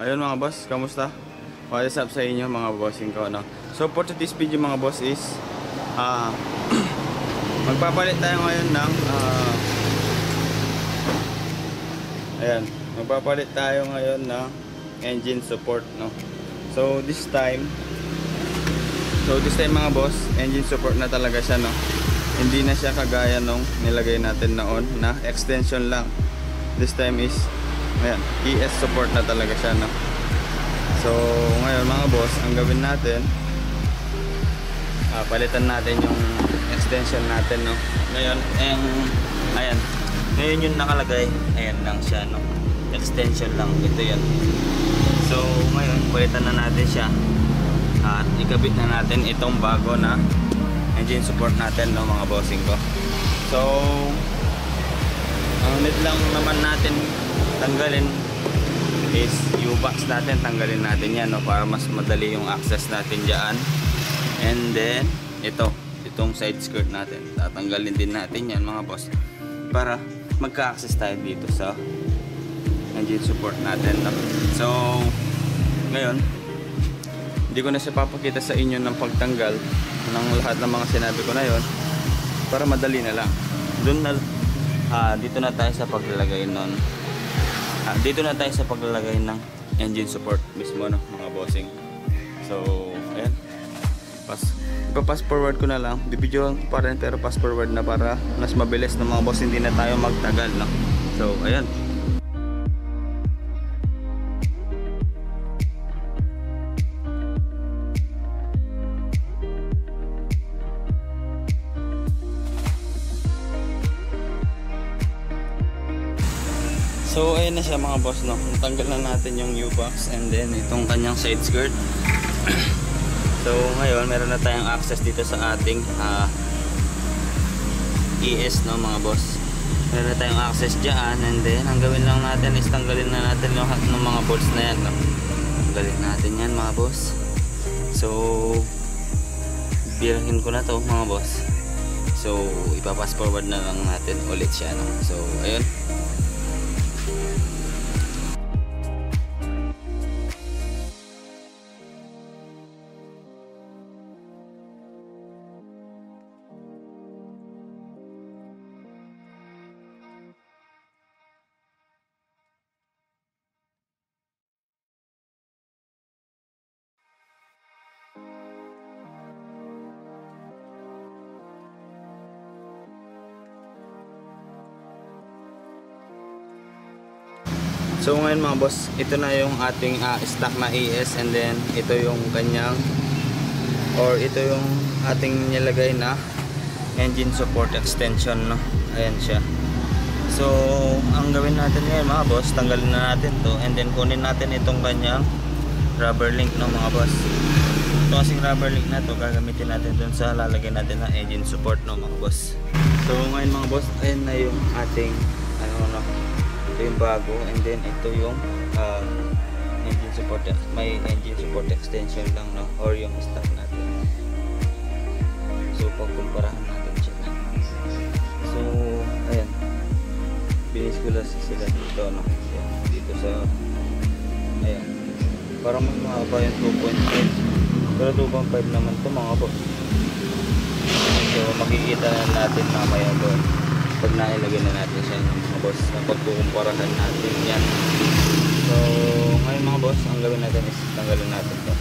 ayun mga boss, kamusta? What is up sa inyo mga bossing ko, no? So for today's video mga boss is magpapalit tayo ngayon ng ayan, magpapalit tayo ngayon ng engine support, no? So this time mga boss, engine support na talaga siya, no? Hindi na siya kagaya nung nilagay natin noon na extension lang. This time is ayan, ES support na talaga siya, no? So ngayon mga boss, ang gawin natin, palitan natin yung extension natin, no? Ngayon, ayan, ngayon yung nakalagay, ayan lang siya, no? Extension lang, ito yan. So ngayon, palitan na natin siya at ikabit na natin itong bago na engine support natin, no mga bossing ko. So ang need lang naman natin tanggalin is U-box natin, tanggalin natin yan, no, para mas madali yung access natin dyan. And then itong side skirt natin, tatanggalin din natin yan mga boss, para magka-access tayo dito sa engine support natin, no? So ngayon, hindi ko na siya papakita sa inyo ng pagtanggal ng lahat ng mga sinabi ko na yon, para madali na lang. Dito na tayo sa paglalagay nun. Dito na tayo sa paglalagay ng engine support mismo, no mga bossing. So ayan, ipa-pass forward ko na lang, bibidyoan ko pa rin pero pass forward na para mas mabilis na mga boss, hindi na tayo magtagal, no? So ayan. So ayan na siya mga boss, no? Tanggal na natin yung U-box and then itong kanyang side skirt. So ngayon meron na tayong access dito sa ating ES, no mga boss. Meron na tayong access dyan, and then ang gawin lang natin is tanggalin na natin lahat ng mga bolts na yan, no? Tanggalin natin yan mga boss. So birahin ko na to mga boss. So ipapass forward na lang natin ulit siya, no? So ayun. So ngayon mga boss, ito na yung ating stock na ES, and then ito yung kanyang, or ito yung ating nilagay na engine support extension, no? Ayan siya. So ang gawin natin ngayon mga boss, tanggalin na natin to, and then kunin natin itong kanyang rubber link, no mga boss. Ito kasing rubber link na to, gagamitin natin dun sa lalagay natin na engine support, no mga boss. So ngayon mga boss, ayan na yung ating no, ito yung bago, and then ito yung engine support, may engine support extension lang, no, or yung stock natin. So pagkumparahan natin siya. So ayan, binis ko lang sila dito, no, dito sa ayan, parang may mahaba yung 2.5, pero 2.5 naman to mga boss. So makikita na natin mamaya doon pag nailagay na natin siya, mga boss, na pagkukumparahan natin yan. So ngayon mga boss, ang gawin natin is tanggalin natin to.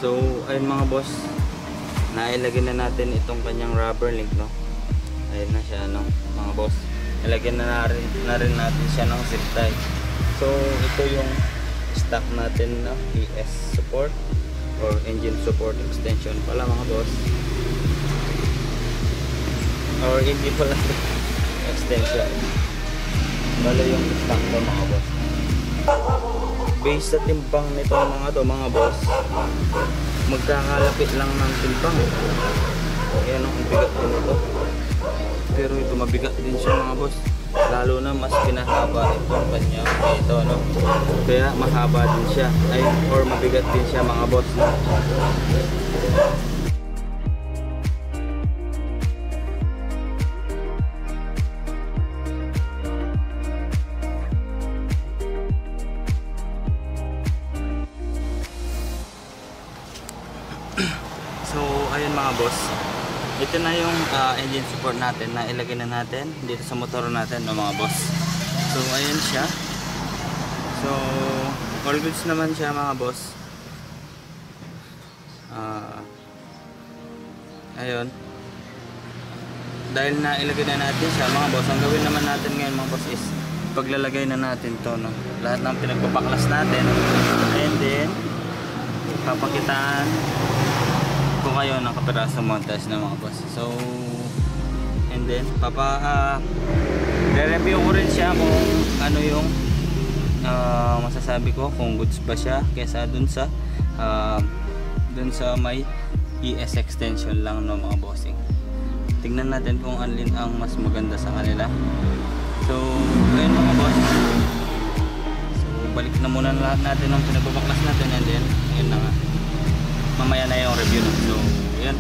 So ayun mga boss, nailagay na natin itong kanyang rubber link, no? Ayun na siya, no mga boss. Nilagyan na rin natin siya ng zip tie. So ito yung stock natin na ES support or engine support extension pala mga boss, or hindi pala extension, pala yung stock to mga boss. Based sa timbang nito mga boss, magkakalapit lang ng timbang. Ayan ang bigat din ito. Pero ito mabigat din siya mga boss. lalo na mas pinahaba itong kanya ito, no? Kaya mahaba din siya, ay, or mabigat din siya mga boss, no? So ayun mga boss, ito na yung engine support natin na ilagay na natin dito sa motor natin, no, mga boss. So ayun siya. So all goods naman siya mga boss. Ayun, dahil na ilagay na natin siya mga boss, ang gawin naman natin ngayon mga boss is paglalagay na natin to, no, lahat ng pinagpapaklas natin, and then papakitaan ko kayo ng kapiraso montage na mga boss. So and then re-review ko rin siya kung ano yung masasabi ko, kung goods ba siya kaysa dun sa may ES extension lang, no, mga bossing. Tingnan natin kung alin ang mas maganda sa kanila. So ayun mga boss, so balik na muna lahat natin ng pinagbabaklas natin, and then ayun na nga, mamaya na yung review, no? So yan.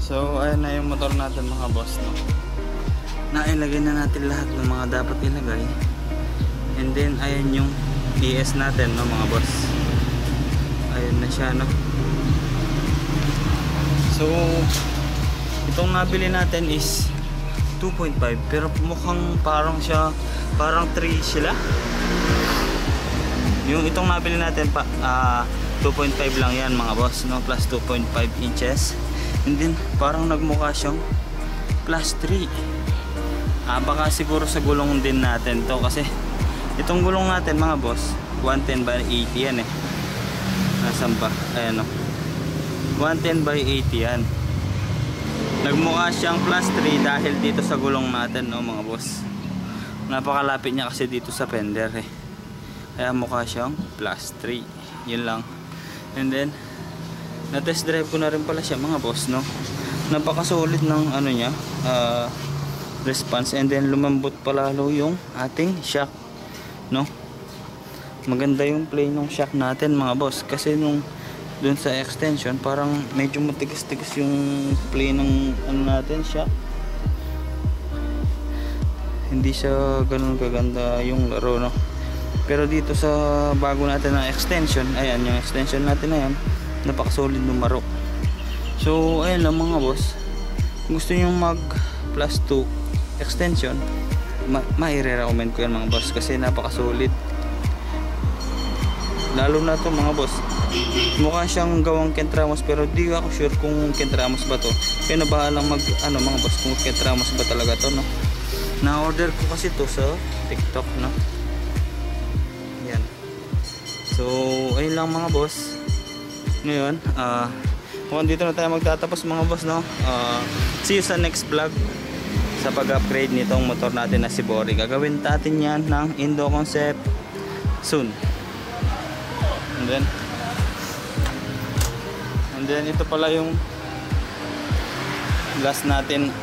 So ayan na yung motor natin mga boss, no? Nailagay na natin lahat ng mga dapat ilagay, and then ayan yung ES natin, no, mga boss. Ayan na siya, no? So itong nabili natin is 2.5, pero mukhang parang 3 sila. Yung itong nabili natin pa 2.5 lang yan mga boss, no, plus 2.5 inches. And then parang nagmukha siyang plus 3. Baka siguro sa gulong din natin to, kasi itong gulong natin mga boss 110 by 80 yan eh. Nasaan ba? Ayan, no, 110 by 80 yan. Nagmukha siyang plus 3 dahil dito sa gulong natin, no, mga boss. Napakalapit niya kasi dito sa fender eh, kaya mukha siyang plus 3. Yun lang. And then na test drive ko na rin pala siya mga boss, no. Napakasolid ng ano niya, response, and then lumambot palalo yung ating shock, no. Maganda yung play ng shock natin mga boss, kasi nung dun sa extension parang medyo matigas-tigas yung play ng ano natin, shock. Hindi siya ganun kaganda yung laro, no. Pero dito sa bago natin na extension, ayan yung extension natin na yan, napakasolid numero. So ayun lang mga boss, gusto nyo mag plus 2 extension, mai-recommend ko yan mga boss, kasi napakasolid. Lalo na to mga boss, mukha siyang gawang Kent Ramos, pero di ako sure kung Kent Ramos ba to. Kaya na bahalang mag ano mga boss, kung Kent Ramos ba talaga to, no. Na-order ko kasi to sa TikTok, no. Yan. So ayun lang mga boss. Ngayon, mukhang dito na tayo magtatapos mga boss, no. See you sa next vlog sa pag-upgrade nitong motor natin na si Bori. Gagawin natin yan ng Indo Concept soon. And then ito pala yung last natin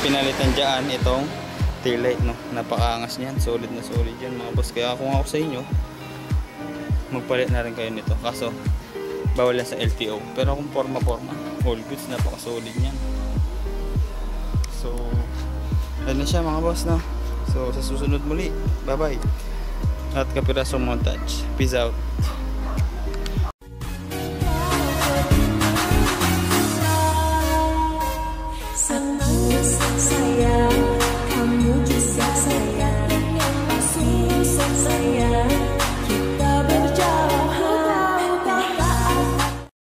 pinalitan dyan, itong taillight, no. Napakaangas niyan, solid na solid yan mga boss. Kaya kung ako sa inyo, magpalit na rin kayo nito, kaso bawal yan sa LTO. Pero kung forma all goods, napaka solid niyan. So ayun na siya mga boss, no? So sa susunod muli, bye bye at kapirasong montage. Peace out.